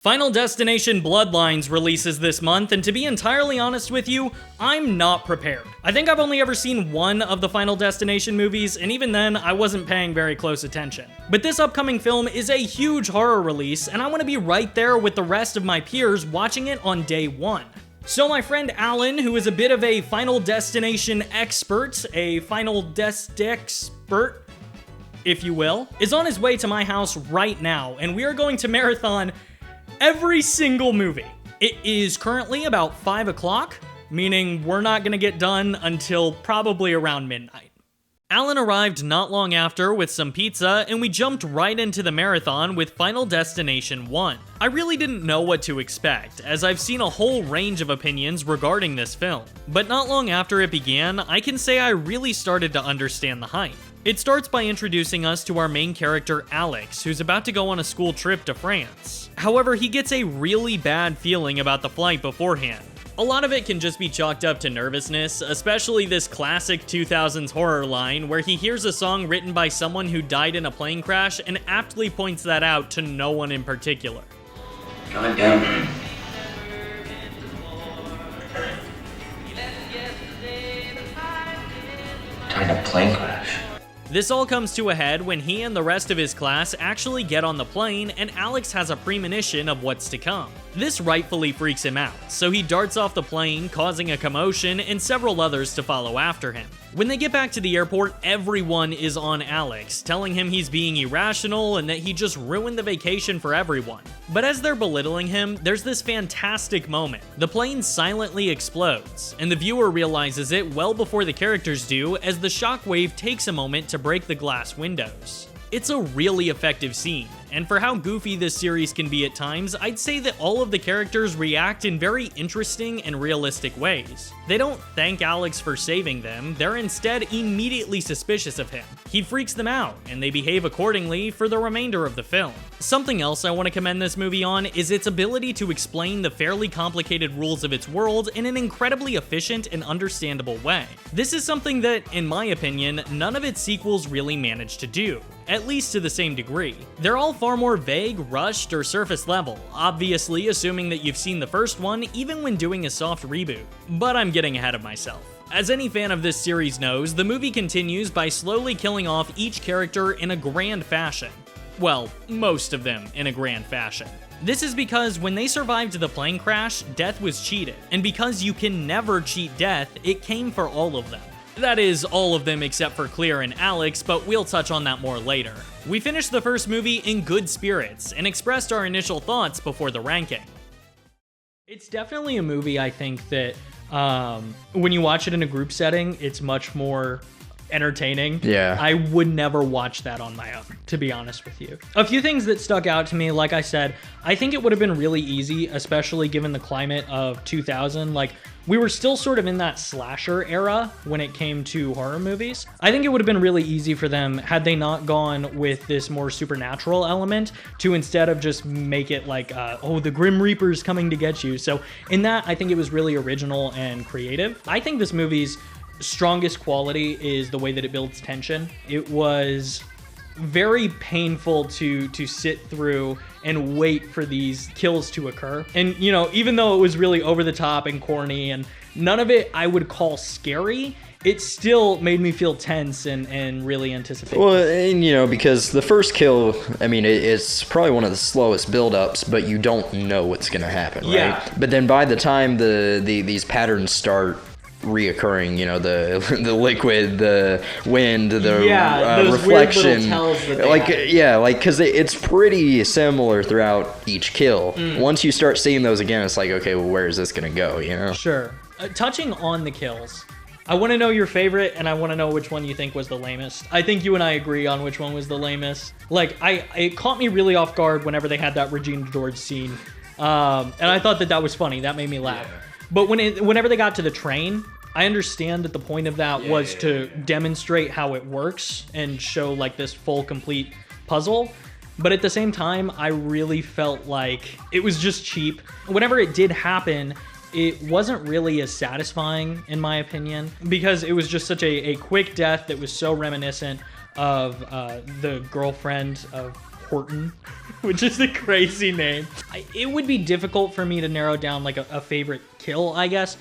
Final Destination Bloodlines releases this month, and to be entirely honest with you, I'm not prepared. I think I've only ever seen one of the Final Destination movies, and even then, I wasn't paying very close attention. But this upcoming film is a huge horror release, and I want to be right there with the rest of my peers watching it on day one. So my friend Alan, who is a bit of a Final Destination expert, a Final Dest-expert, if you will, is on his way to my house right now, and we are going to marathon every single movie. It is currently about 5 o'clock, meaning we're not gonna get done until probably around midnight. Alan arrived not long after with some pizza, and we jumped right into the marathon with Final Destination 1. I really didn't know what to expect, as I've seen a whole range of opinions regarding this film. But not long after it began, I can say I really started to understand the hype. It starts by introducing us to our main character, Alex, who's about to go on a school trip to France. However, he gets a really bad feeling about the flight beforehand. A lot of it can just be chalked up to nervousness, especially this classic 2000s horror line where he hears a song written by someone who died in a plane crash and aptly points that out to no one in particular. God damn. Died in a plane crash. This all comes to a head when he and the rest of his class actually get on the plane, and Alex has a premonition of what's to come. This rightfully freaks him out, so he darts off the plane, causing a commotion and several others to follow after him. When they get back to the airport, everyone is on Alex, telling him he's being irrational and that he just ruined the vacation for everyone. But as they're belittling him, there's this fantastic moment. The plane silently explodes, and the viewer realizes it well before the characters do, as the shockwave takes a moment to break the glass windows. It's a really effective scene, and for how goofy this series can be at times, I'd say that all of the characters react in very interesting and realistic ways. They don't thank Alex for saving them, they're instead immediately suspicious of him. He freaks them out, and they behave accordingly for the remainder of the film. Something else I want to commend this movie on is its ability to explain the fairly complicated rules of its world in an incredibly efficient and understandable way. This is something that, in my opinion, none of its sequels really managed to do, at least to the same degree. They're all far more vague, rushed, or surface level, obviously assuming that you've seen the first one even when doing a soft reboot. But I'm getting ahead of myself. As any fan of this series knows, the movie continues by slowly killing off each character in a grand fashion. Well, most of them in a grand fashion. This is because when they survived the plane crash, death was cheated, and because you can never cheat death, it came for all of them. That is, all of them except for Clear and Alex, but we'll touch on that more later. We finished the first movie in good spirits, and expressed our initial thoughts before the ranking. It's definitely a movie, I think, that when you watch it in a group setting, it's much more entertaining. Yeah. I would never watch that on my own, to be honest with you. A few things that stuck out to me, like I said, I think it would have been really easy, especially given the climate of 2000. Like, we were still sort of in that slasher era when it came to horror movies. I think it would have been really easy for them, had they not gone with this more supernatural element, to instead of just make it like, oh, the Grim Reaper's coming to get you. So in that, I think it was really original and creative. I think this movie's strongest quality is the way that it builds tension. It was very painful to sit through and wait for these kills to occur. And, you know, even though it was really over the top and corny and none of it I would call scary, it still made me feel tense and really anticipated. Well, and you know, because the first kill, I mean, it's probably one of the slowest build-ups, but you don't know what's going to happen, right? Yeah. But then by the time these patterns start reoccurring, you know, the liquid, the wind, the reflection, weird little tells that they have. because it's pretty similar throughout each kill. Once you start seeing those again, it's like, okay, well, where is this gonna go, you know? Sure. Touching on the kills, I want to know your favorite, and I want to know which one you think was the lamest. I think you and I agree on which one was the lamest. Like, it caught me really off guard whenever they had that Regina George scene, and I thought that was funny. That made me laugh. Yeah. But whenever they got to the train, I understand that the point of that was to demonstrate how it works and show like this full, complete puzzle. But at the same time, I really felt like it was just cheap. Whenever it did happen, it wasn't really as satisfying, in my opinion, because it was just such a quick death that was so reminiscent of the girlfriend of Horton, which is a crazy name. It would be difficult for me to narrow down like a favorite kill, I guess.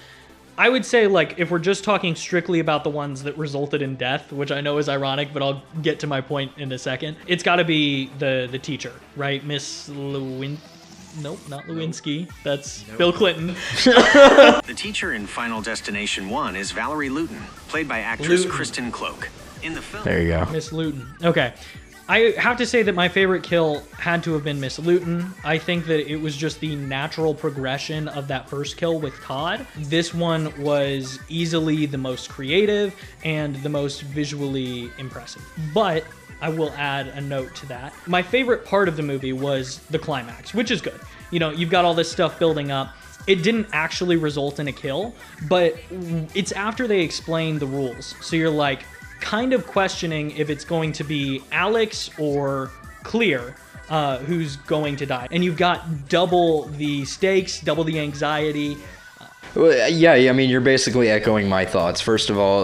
I would say, like, if we're just talking strictly about the ones that resulted in death, which I know is ironic, but I'll get to my point in a second. It's got to be the teacher, right? Miss Nope, not Lewinsky. That's Bill Clinton. The teacher in Final Destination 1 is Valerie Luton, played by actress Kristen Cloak. In the film, there you go. Miss Luton. Okay. I have to say that my favorite kill had to have been Miss Luton. I think that it was just the natural progression of that first kill with Todd. This one was easily the most creative and the most visually impressive. But I will add a note to that. My favorite part of the movie was the climax, which is good. You know, you've got all this stuff building up. It didn't actually result in a kill, but it's after they explain the rules. So you're like, kind of questioning if it's going to be Alex or Clear who's going to die. And you've got double the stakes, double the anxiety. Well, yeah, I mean, you're basically echoing my thoughts. First of all,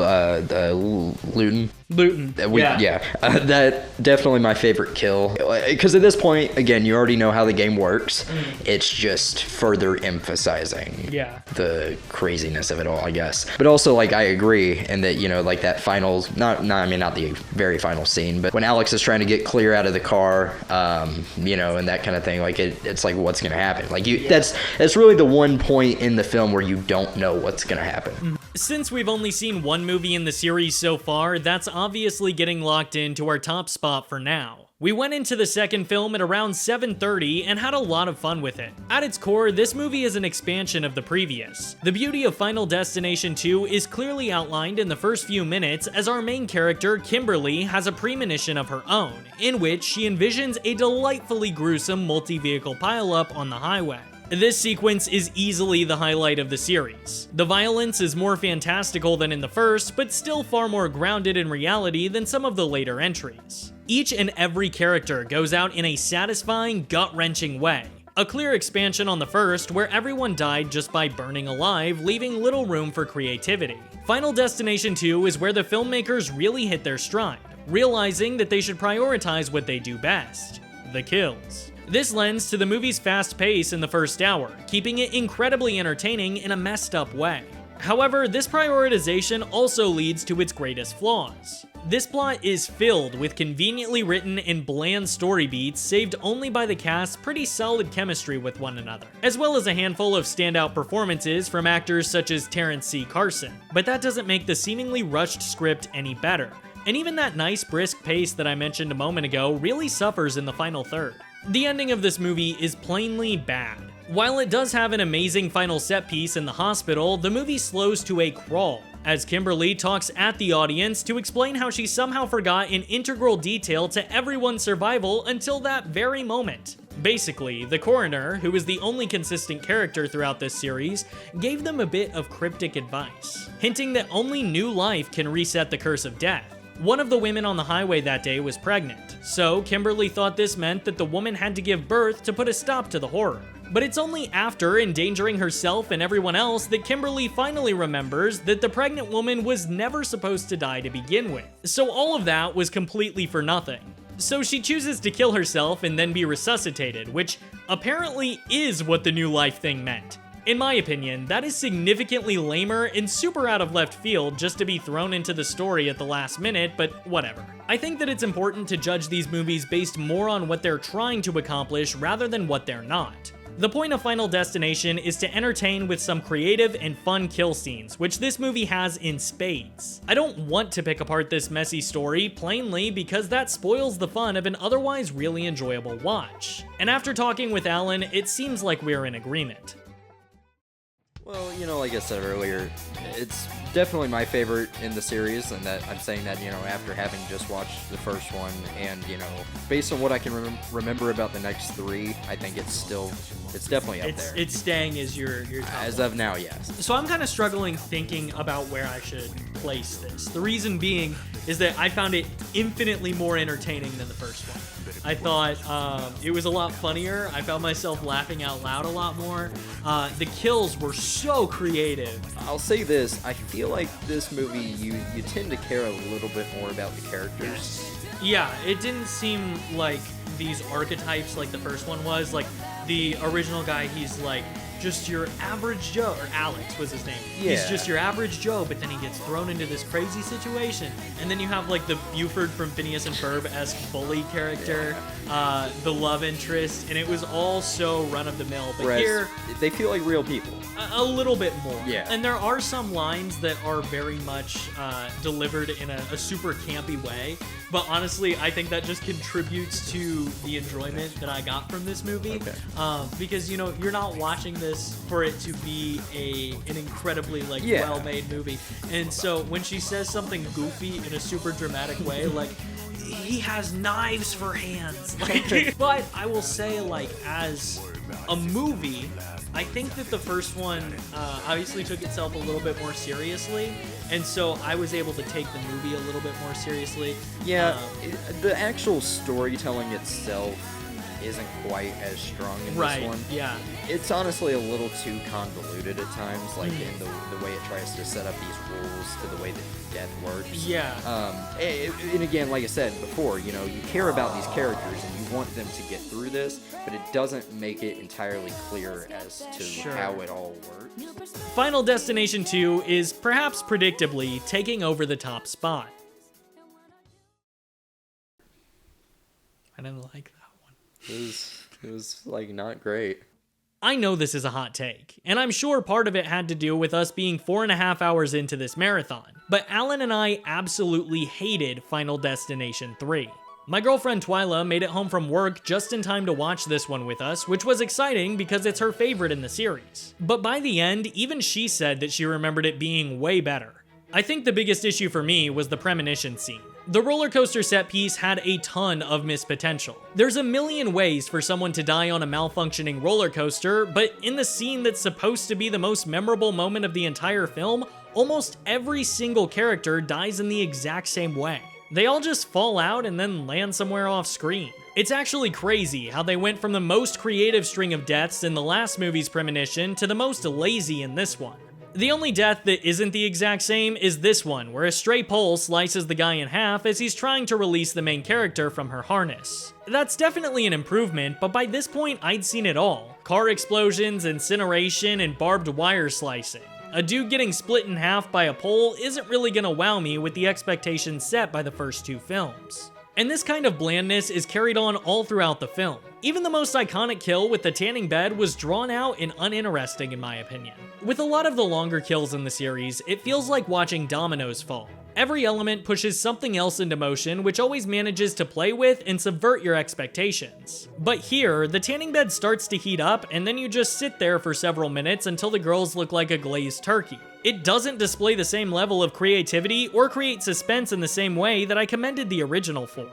Luton. That definitely my favorite kill, because at this point, again, you already know how the game works. It's just further emphasizing the craziness of it all, I guess. But also, like, I agree in that, you know, like that final, not the very final scene, but when Alex is trying to get Clear out of the car, you know, and that kind of thing, like it's like, what's gonna happen? Like that's really the one point in the film where you don't know what's gonna happen. Since we've only seen one movie in the series so far, that's obviously getting locked into our top spot for now. We went into the second film at around 7:30 and had a lot of fun with it. At its core, this movie is an expansion of the previous. The beauty of Final Destination 2 is clearly outlined in the first few minutes, as our main character, Kimberly, has a premonition of her own, in which she envisions a delightfully gruesome multi-vehicle pileup on the highway. This sequence is easily the highlight of the series. The violence is more fantastical than in the first, but still far more grounded in reality than some of the later entries. Each and every character goes out in a satisfying, gut-wrenching way. A clear expansion on the first, where everyone died just by burning alive, leaving little room for creativity. Final Destination 2 is where the filmmakers really hit their stride, realizing that they should prioritize what they do best: the kills. This lends to the movie's fast pace in the first hour, keeping it incredibly entertaining in a messed up way. However, this prioritization also leads to its greatest flaws. This plot is filled with conveniently written and bland story beats saved only by the cast's pretty solid chemistry with one another, as well as a handful of standout performances from actors such as Terrence C. Carson. But that doesn't make the seemingly rushed script any better. And even that nice brisk pace that I mentioned a moment ago really suffers in the final third. The ending of this movie is plainly bad. While it does have an amazing final set piece in the hospital, the movie slows to a crawl, as Kimberly talks at the audience to explain how she somehow forgot an integral detail to everyone's survival until that very moment. Basically, the coroner, who is the only consistent character throughout this series, gave them a bit of cryptic advice, hinting that only new life can reset the curse of death. One of the women on the highway that day was pregnant, so Kimberly thought this meant that the woman had to give birth to put a stop to the horror. But it's only after endangering herself and everyone else that Kimberly finally remembers that the pregnant woman was never supposed to die to begin with. So all of that was completely for nothing. So she chooses to kill herself and then be resuscitated, which apparently is what the new life thing meant. In my opinion, that is significantly lamer and super out of left field just to be thrown into the story at the last minute, but whatever. I think that it's important to judge these movies based more on what they're trying to accomplish rather than what they're not. The point of Final Destination is to entertain with some creative and fun kill scenes, which this movie has in spades. I don't want to pick apart this messy story, plainly because that spoils the fun of an otherwise really enjoyable watch. And after talking with Alan, it seems like we're in agreement. Well, you know, like I said earlier, it's definitely my favorite in the series, and that I'm saying that, you know, after having just watched the first one, and, you know, based on what I can remember about the next three, I think it's definitely up there. It's staying as your top as one. of now, yes. So I'm kind of struggling thinking about where I should place this. The reason being is that I found it infinitely more entertaining than the first one. I thought it was a lot funnier. I found myself laughing out loud a lot more. The kills were so creative. I'll say this, I feel like this movie, you tend to care a little bit more about the characters. Yeah, it didn't seem like these archetypes like the first one was. Like, the original guy, he's like just your average Joe, or Alex was his name. Yeah. He's just your average Joe, but then he gets thrown into this crazy situation. And then you have like the Buford from Phineas and Ferb-esque bully character, the love interest, and it was all so run-of-the-mill. But whereas here, they feel like real people. a little bit more. Yeah. And there are some lines that are very much delivered in a super campy way. But honestly, I think that just contributes to the enjoyment that I got from this movie. Okay. Because, you know, you're not watching this for it to be an incredibly, like, well-made movie. And so when she says something goofy in a super dramatic way, like, he has knives for hands. Like, but I will say, like, as a movie, I think that the first one obviously took itself a little bit more seriously, and so I was able to take the movie a little bit more seriously. Yeah, the actual storytelling itself isn't quite as strong in this one. Yeah. It's honestly a little too convoluted at times, like in the way it tries to set up these rules to the way that death works. Yeah. And again, like I said before, you know, you care about these characters and you want them to get through this, but it doesn't make it entirely clear as to how it all works. Final Destination 2 is perhaps predictably taking over the top spot. I didn't like that. It was like not great. I know this is a hot take, and I'm sure part of it had to do with us being 4.5 hours into this marathon, but Alan and I absolutely hated Final Destination 3. My girlfriend Twyla made it home from work just in time to watch this one with us, which was exciting because it's her favorite in the series. But by the end, even she said that she remembered it being way better. I think the biggest issue for me was the premonition scene. The roller coaster set piece had a ton of missed potential. There's a million ways for someone to die on a malfunctioning roller coaster, but in the scene that's supposed to be the most memorable moment of the entire film, almost every single character dies in the exact same way. They all just fall out and then land somewhere off screen. It's actually crazy how they went from the most creative string of deaths in the last movie's premonition to the most lazy in this one. The only death that isn't the exact same is this one, where a stray pole slices the guy in half as he's trying to release the main character from her harness. That's definitely an improvement, but by this point I'd seen it all. Car explosions, incineration, and barbed wire slicing. A dude getting split in half by a pole isn't really gonna wow me with the expectations set by the first two films. And this kind of blandness is carried on all throughout the film. Even the most iconic kill with the tanning bed was drawn out and uninteresting in my opinion. With a lot of the longer kills in the series, it feels like watching dominoes fall. Every element pushes something else into motion, which always manages to play with and subvert your expectations. But here, the tanning bed starts to heat up, and then you just sit there for several minutes until the girls look like a glazed turkey. It doesn't display the same level of creativity or create suspense in the same way that I commended the original for.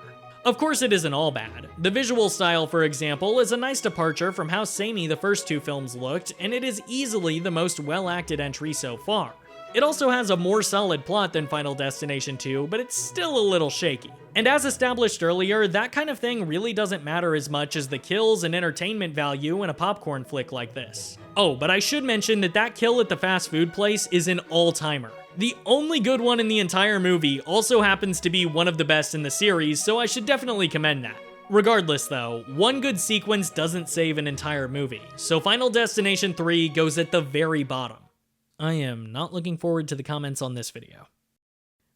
Of course, it isn't all bad. The visual style, for example, is a nice departure from how samey the first two films looked, and it is easily the most well-acted entry so far. It also has a more solid plot than Final Destination 2, but it's still a little shaky. And as established earlier, that kind of thing really doesn't matter as much as the kills and entertainment value in a popcorn flick like this. Oh, but I should mention that kill at the fast food place is an all-timer. The only good one in the entire movie also happens to be one of the best in the series, so I should definitely commend that. Regardless though, one good sequence doesn't save an entire movie, so Final Destination 3 goes at the very bottom. I am not looking forward to the comments on this video.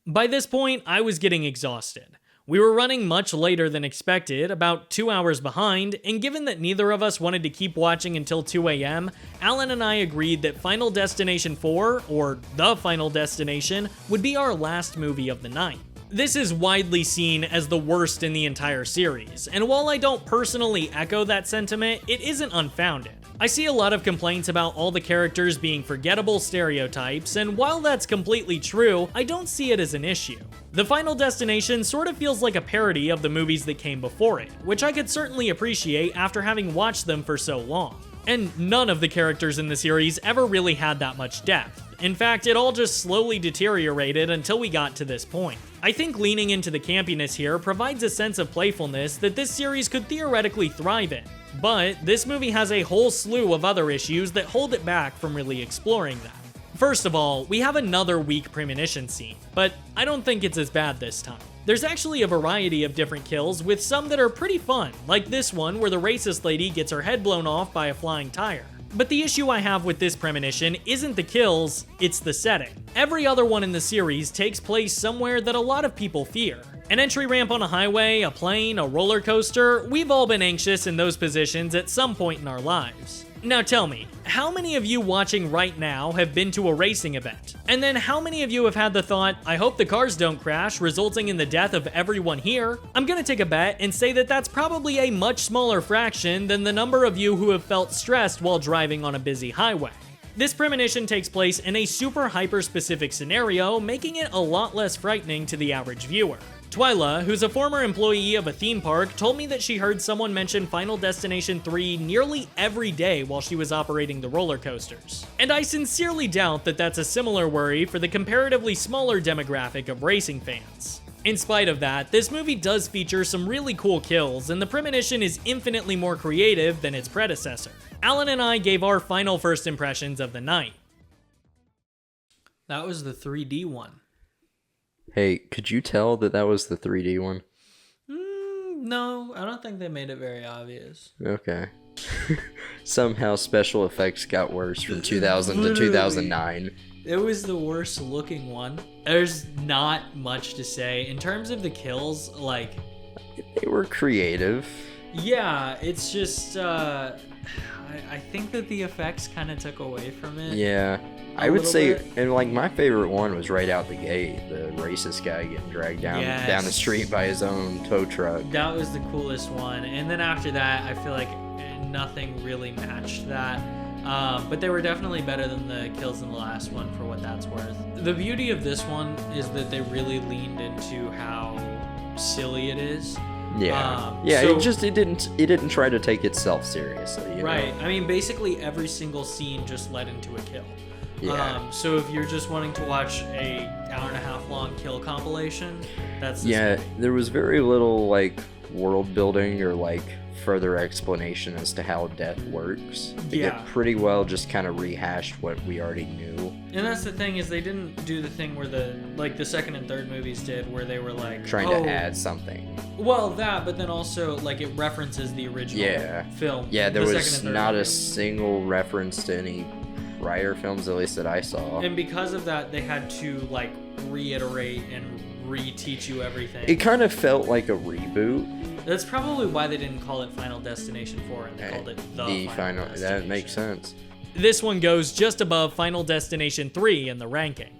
By this point, I was getting exhausted. We were running much later than expected, about 2 hours behind, and given that neither of us wanted to keep watching until 2 AM, Alan and I agreed that Final Destination 4, or The Final Destination, would be our last movie of the night. This is widely seen as the worst in the entire series, and while I don't personally echo that sentiment, it isn't unfounded. I see a lot of complaints about all the characters being forgettable stereotypes, and while that's completely true, I don't see it as an issue. The Final Destination sort of feels like a parody of the movies that came before it, which I could certainly appreciate after having watched them for so long. And none of the characters in the series ever really had that much depth. In fact, it all just slowly deteriorated until we got to this point. I think leaning into the campiness here provides a sense of playfulness that this series could theoretically thrive in. But this movie has a whole slew of other issues that hold it back from really exploring that. First of all, we have another weak premonition scene, but I don't think it's as bad this time. There's actually a variety of different kills, with some that are pretty fun, like this one where the racist lady gets her head blown off by a flying tire. But the issue I have with this premonition isn't the kills, it's the setting. Every other one in the series takes place somewhere that a lot of people fear. An entry ramp on a highway, a plane, a roller coaster, we've all been anxious in those positions at some point in our lives. Now tell me, how many of you watching right now have been to a racing event? And then how many of you have had the thought, I hope the cars don't crash, resulting in the death of everyone here? I'm gonna take a bet and say that that's probably a much smaller fraction than the number of you who have felt stressed while driving on a busy highway. This premonition takes place in a super hyper-specific scenario, making it a lot less frightening to the average viewer. Twyla, who's a former employee of a theme park, told me that she heard someone mention Final Destination 3 nearly every day while she was operating the roller coasters. And I sincerely doubt that that's a similar worry for the comparatively smaller demographic of racing fans. In spite of that, this movie does feature some really cool kills, and the premonition is infinitely more creative than its predecessor. Alan and I gave our final first impressions of the night. That was the 3D one. Hey, could you tell that that was the 3D one? No, I don't think they made it very obvious. Okay. Somehow special effects got worse from 2000 to 2009. It was the worst looking one. There's not much to say. In terms of the kills, like... They were creative. Yeah, it's just... I think that the effects kind of took away from it. Yeah. I would say, and like my favorite one was right out the gate, the racist guy getting dragged down the street by his own tow truck. That was the coolest one, and then after that, I feel like nothing really matched that. But they were definitely better than the kills in the last one, for what that's worth. The beauty of this one is that they really leaned into how silly it is. Yeah, it didn't try to take itself seriously. Right. I mean, basically every single scene just led into a kill. Yeah. So if you're just wanting to watch a hour-and-a-half long kill compilation, that's this movie. There was very little like world building or like further explanation as to how death works. It pretty well just kind of rehashed what we already knew. And that's the thing, is they didn't do the thing where the second and third movies did, where they were like trying to add something. Well, that, but then also like it references the original film. Yeah, there was not a single reference to any prior films, at least that I saw. And because of that, they had to like reiterate and reteach you everything. It kind of felt like a reboot. That's probably why they didn't call it Final Destination 4 and they called it the Final Destination. That makes sense. This one goes just above Final Destination 3 in the ranking.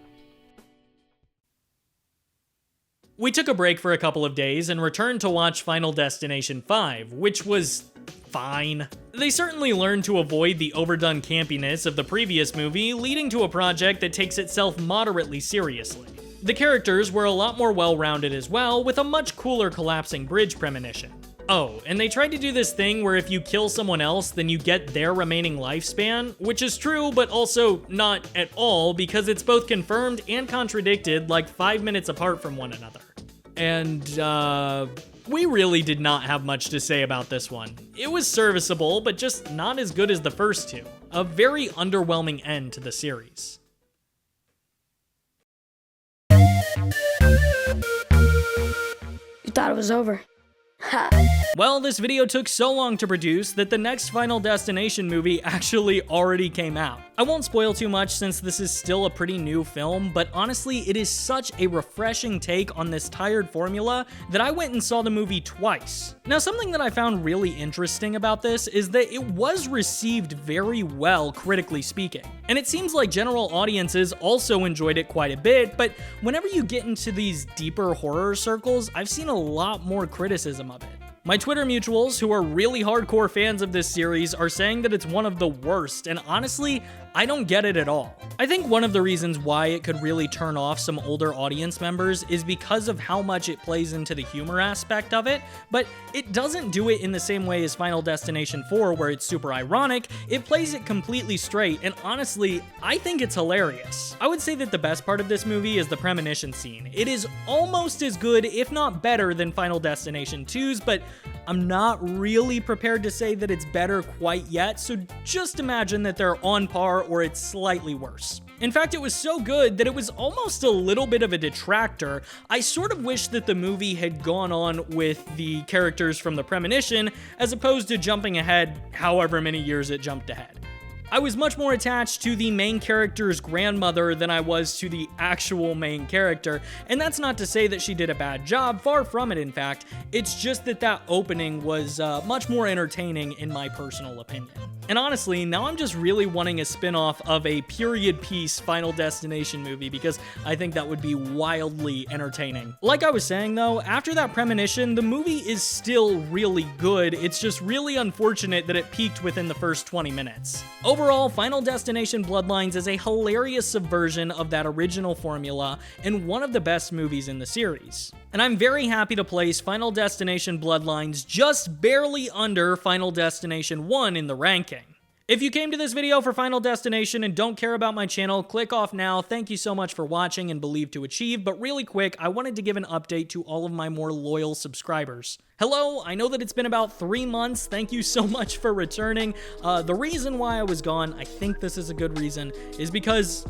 We took a break for a couple of days and returned to watch Final Destination 5, which was fine. They certainly learned to avoid the overdone campiness of the previous movie, leading to a project that takes itself moderately seriously. The characters were a lot more well-rounded as well, with a much cooler collapsing bridge premonition. Oh, and they tried to do this thing where if you kill someone else, then you get their remaining lifespan, which is true, but also not at all, because it's both confirmed and contradicted like 5 minutes apart from one another. And, we really did not have much to say about this one. It was serviceable, but just not as good as the first two. A very underwhelming end to the series. You thought it was over. Ha. Well, this video took so long to produce that the next Final Destination movie actually already came out. I won't spoil too much since this is still a pretty new film, but honestly, it is such a refreshing take on this tired formula that I went and saw the movie twice. Now, something that I found really interesting about this is that it was received very well, critically speaking. And it seems like general audiences also enjoyed it quite a bit, but whenever you get into these deeper horror circles, I've seen a lot more criticism of it. My Twitter mutuals, who are really hardcore fans of this series, are saying that it's one of the worst, and honestly, I don't get it at all. I think one of the reasons why it could really turn off some older audience members is because of how much it plays into the humor aspect of it, but it doesn't do it in the same way as Final Destination 4, where it's super ironic. It plays it completely straight, and honestly, I think it's hilarious. I would say that the best part of this movie is the premonition scene. It is almost as good, if not better, than Final Destination 2's, but I'm not really prepared to say that it's better quite yet, so just imagine that they're on par or it's slightly worse. In fact, it was so good that it was almost a little bit of a detractor. I sort of wish that the movie had gone on with the characters from The Premonition as opposed to jumping ahead however many years it jumped ahead. I was much more attached to the main character's grandmother than I was to the actual main character, and that's not to say that she did a bad job, far from it in fact, it's just that that opening was much more entertaining in my personal opinion. And honestly, now I'm just really wanting a spin-off of a period piece Final Destination movie because I think that would be wildly entertaining. Like I was saying though, after that premonition, the movie is still really good, it's just really unfortunate that it peaked within the first 20 minutes. Overall, Final Destination Bloodlines is a hilarious subversion of that original formula and one of the best movies in the series. And I'm very happy to place Final Destination Bloodlines just barely under Final Destination 1 in the ranking. If you came to this video for Final Destination and don't care about my channel, click off now. Thank you so much for watching and Believe to Achieve, but really quick, I wanted to give an update to all of my more loyal subscribers. Hello, I know that it's been about 3 months. Thank you so much for returning. The reason why I was gone, I think this is a good reason, is because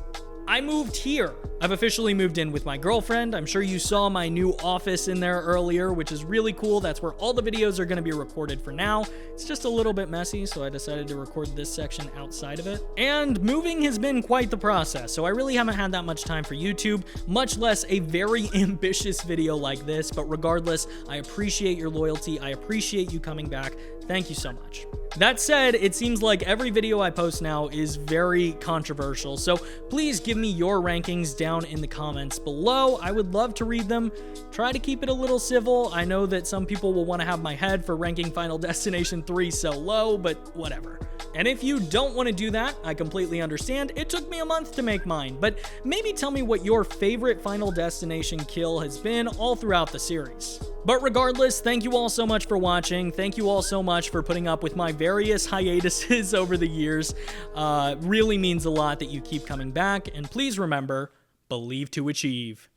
I moved here. I've officially moved in with my girlfriend. I'm sure you saw my new office in there earlier, which is really cool. That's where all the videos are going to be recorded for now. It's just a little bit messy, so I decided to record this section outside of it. And moving has been quite the process, so I really haven't had that much time for YouTube, much less a very ambitious video like this, but regardless, I appreciate your loyalty. I appreciate you coming back. Thank you so much. That said, it seems like every video I post now is very controversial, so please give me your rankings down in the comments below. I would love to read them. Try to keep it a little civil. I know that some people will want to have my head for ranking Final Destination 3 so low, but whatever. And if you don't want to do that, I completely understand. It took me a month to make mine, but maybe tell me what your favorite Final Destination kill has been all throughout the series. But regardless, thank you all so much for watching. Thank you all so much for putting up with my various hiatuses over the years. Really means a lot that you keep coming back, and please remember, believe to achieve.